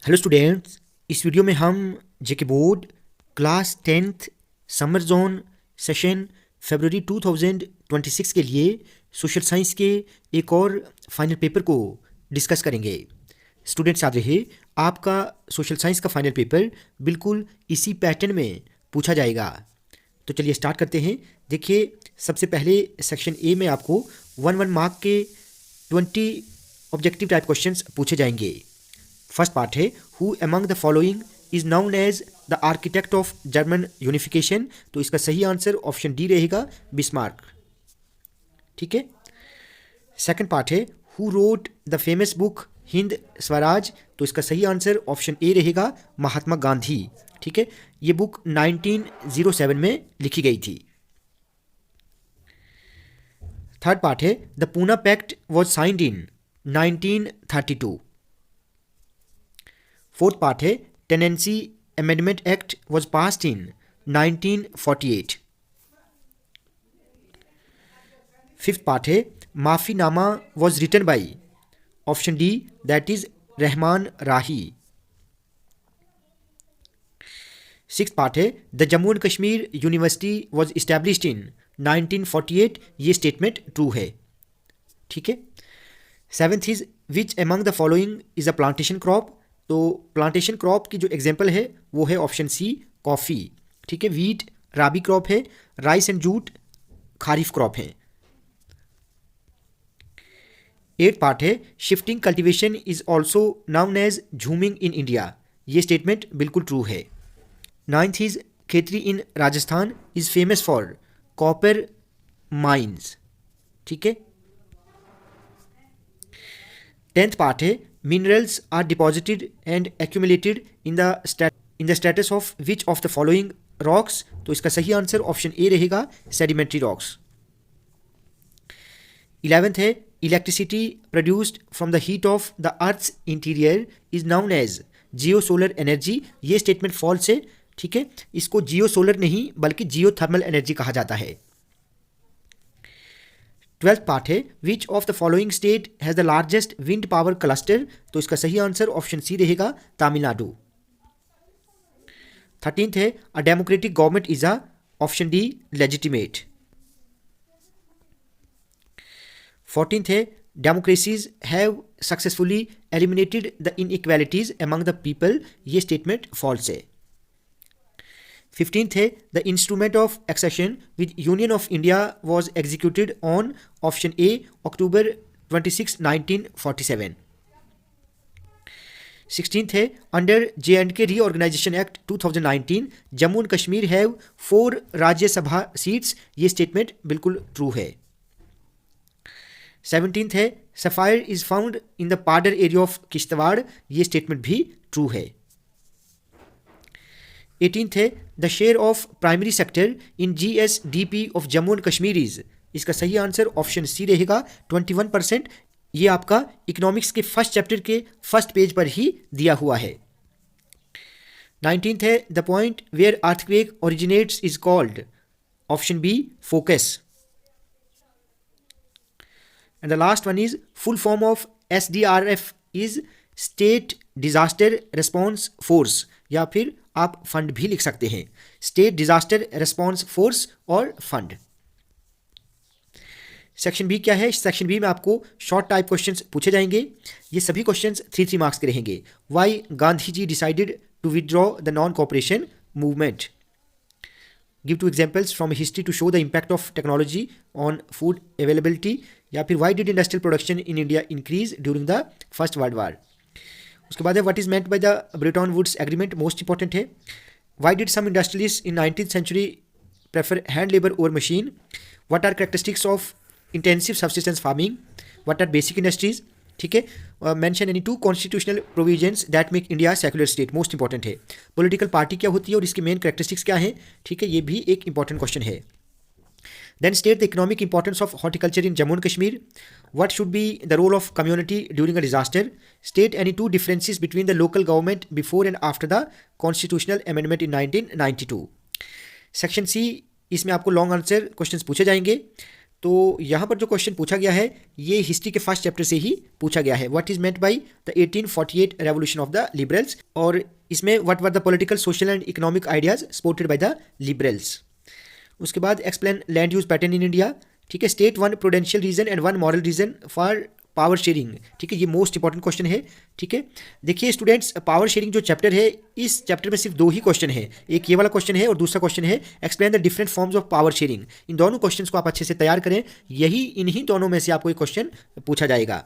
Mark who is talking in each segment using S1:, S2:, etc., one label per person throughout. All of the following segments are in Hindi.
S1: हेलो स्टूडेंट्स, इस वीडियो में हम JK board class 10th summer zone session फरवरी 2026 के लिए सोशल साइंस के एक और फाइनल पेपर को डिस्कस करेंगे। स्टूडेंट्स याद रहे, आपका सोशल साइंस का फाइनल पेपर बिल्कुल इसी पैटर्न में पूछा जाएगा। तो चलिए स्टार्ट करते हैं। देखिए, सबसे पहले सेक्शन ए में आपको 1 मार्क के 20 ऑब्जेक्टिव टाइप क्वेश्चंस पूछे जाएंगे। फर्स्ट पार्ट है, who among the following is known as the architect of German unification. तो इसका सही आंसर ऑप्शन डी रहेगा, बिस्मार्क। ठीक है। सेकंड पार्ट है, who wrote the famous book Hind Swaraj. तो इसका सही आंसर ऑप्शन ए रहेगा, महात्मा गांधी। ठीक है, ये बुक 1907 में लिखी गई थी। थर्ड पार्ट है, the Poona pact was signed in 1932। Fourth part है, tenancy amendment act was passed in 1948। Fifth part है, माफीनामा was written by option D, that is Rahman Rahi. Six part है, the Jammu and Kashmir university was established in 1948। ये स्टेटमेंट ट्रू है। ठीक है। Seventh is, which among the following is a plantation crop. तो प्लांटेशन क्रॉप की जो एग्जाम्पल है वो है ऑप्शन सी, कॉफ़ी। ठीक है। वीट राबी क्रॉप है, rice and jute kharif crop है। एट पार्ट है, shifting cultivation is also known as jhuming in India. ये स्टेटमेंट बिल्कुल ट्रू है। Ninth is, Khetri in Rajasthan is famous for copper mines. ठीक है। टेंथ पार्ट है, minerals are deposited and accumulated in the strata of which of the following rocks. तो इसका सही आंसर ऑप्शन ए रहेगा, सेडिमेंट्री रॉक्स। 11th है, electricity produced from the heat of the earth's interior is known as geo solar energy. ये स्टेटमेंट फॉल्स है। ठीक है, इसको जियो सोलर नहीं बल्कि जियो थर्मल एनर्जी कहा जाता है। 12th पार्ट है, विच of the following state has the largest wind power cluster. तो इसका सही आंसर ऑप्शन सी रहेगा, तमिलनाडु। 13th है, a democratic government is a option D, legitimate. 14th है, democracies have successfully eliminated the inequalities among the people. ये स्टेटमेंट फॉल्स है। 15th है, the instrument of accession with union of India was executed on option A, October 26, 1947। 16th है, under J&K reorganisation act 2019 Jammu and Kashmir have 4 Rajya Sabha seats. ये स्टेटमेंट बिल्कुल ट्रू है। 17th है, sapphire is found in the border area of Kishtwar. ये स्टेटमेंट भी ट्रू है। 18th है, the share of primary sector in GSDP of Jammu and Kashmir is. इसका सही आंसर ऑप्शन सी रहेगा, 21%। ये आपका इकोनॉमिक्स के फर्स्ट चैप्टर के फर्स्ट पेज पर ही दिया हुआ है। 19th है, the point where earthquake originates is called option B, focus. And the last one is, full form of SDRF is state disaster response force, या फिर आप फंड भी लिख सकते हैं, स्टेट डिजास्टर रिस्पॉन्स फोर्स और फंड। सेक्शन बी क्या है? सेक्शन बी में आपको शॉर्ट टाइप क्वेश्चंस पूछे जाएंगे। ये सभी क्वेश्चंस 3 मार्क्स के रहेंगे। Why Gandhi ji decided to withdraw the non cooperation movement. Give 2 examples from history to show the impact of technology on food availability. या फिर why did industrial production in India increase during the first world war. उसके बाद है, what is meant by the Bretton Woods agreement. Most important है, why did some industrialist in 19th century prefer hand labour over machine. What are characteristics of intensive subsistence farming. What are basic industries. ठीक है। Mention any 2 constitutional provisions that make India secular state. Most important है, पॉलिटिकल पार्टी क्या होती है और इसकी मेन कैरेक्टरिस्टिक्स क्या है। ठीक है, ये भी एक इंपॉर्टेंट क्वेश्चन है। Then state the economic importance of horticulture in Jammu and Kashmir. What should be the role of community during a disaster? State any 2 differences between the local government before and after the constitutional amendment in 1992. Section C, इसमें आपको लॉन्ग आंसर क्वेश्चंस पूछे जाएंगे। तो यहाँ पर जो क्वेश्चन पूछा गया है ये हिस्ट्री के फर्स्ट चैप्टर से ही पूछा गया है। What is meant by the 1848 revolution of the liberals, और इसमें what were the political, social and economic ideas supported by the liberals. उसके बाद explain land use pattern in India, ठीक है। State one prudential reason and one moral reason for power sharing, ठीक है, ये मोस्ट इंपॉर्टेंट क्वेश्चन है, ठीक है। देखिए स्टूडेंट्स, पावर शेयरिंग जो चैप्टर है, इस चैप्टर में सिर्फ 2 ही क्वेश्चन है, एक ये वाला क्वेश्चन है और दूसरा क्वेश्चन है explain the different forms of power sharing. इन दोनों क्वेश्चंस को आप अच्छे से तैयार करें, इन्हीं दोनों में से आपको एक क्वेश्चन पूछा जाएगा।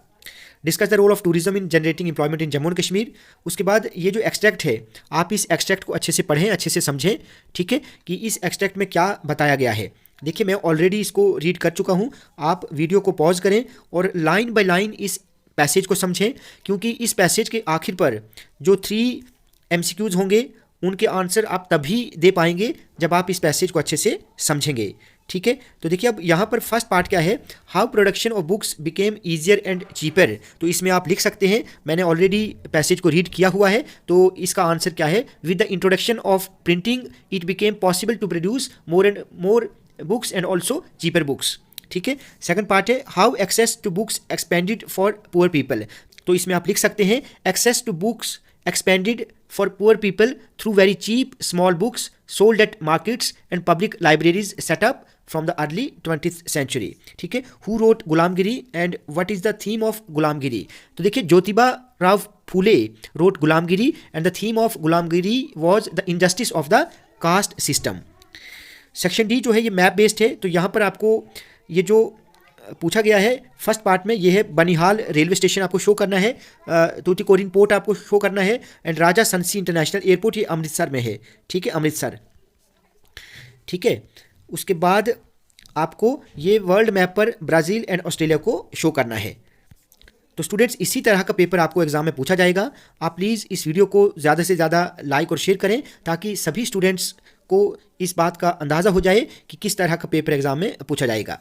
S1: Discuss the role of tourism in generating employment in Jammu and Kashmir. उसके बाद ये जो एक्सट्रैक्ट है, आप इस एक्सट्रैक्ट को अच्छे से पढ़ें, अच्छे से समझें, ठीक है, कि इस एक्सट्रैक्ट में क्या बताया गया है। देखिए मैं ऑलरेडी इसको रीड कर चुका हूँ, आप वीडियो को पॉज करें और लाइन बाय लाइन इस पैसेज को समझें, क्योंकि इस पैसेज के आखिर पर जो 3 MCQs होंगे उनके आंसर आप तभी दे पाएंगे जब आप इस पैसेज को अच्छे से समझेंगे, ठीक है। तो देखिए अब यहाँ पर फर्स्ट पार्ट क्या है, how production of books became easier and cheaper. तो इसमें आप लिख सकते हैं, मैंने ऑलरेडी पैसेज को रीड किया हुआ है, तो इसका आंसर क्या है, with the introduction of printing it became possible to produce more and more books and also cheaper books, ठीक है। सेकंड पार्ट है how access to books expanded for poor people. तो इसमें आप लिख सकते हैं access to books expanded for poor people through very cheap small books sold at markets and public libraries set up from the early 20th century, ठीक है। Who wrote Gulamgiri and what is the theme of गुलामगिरी। तो देखिए ज्योतिबा राव फूले road Gulamgiri and the theme of Gulamgiri was the injustice of the caste system. Section D जो है ये मैप बेस्ड है, तो यहाँ पर आपको ये जो पूछा गया है फर्स्ट पार्ट में, ये है बनिहाल रेलवे स्टेशन आपको शो करना है, तूतीकोरिन पोर्ट आपको शो करना है, एंड राजा संसी इंटरनेशनल एयरपोर्ट ये अमृतसर में है, ठीक है, अमृतसर, ठीक है। उसके बाद आपको ये वर्ल्ड मैप पर ब्राज़ील एंड ऑस्ट्रेलिया को शो करना है। तो स्टूडेंट्स इसी तरह का पेपर आपको एग्जाम में पूछा जाएगा। आप प्लीज़ इस वीडियो को ज़्यादा से ज़्यादा लाइक और शेयर करें ताकि सभी स्टूडेंट्स को इस बात का अंदाज़ा हो जाए कि किस तरह का पेपर एग्जाम में पूछा जाएगा।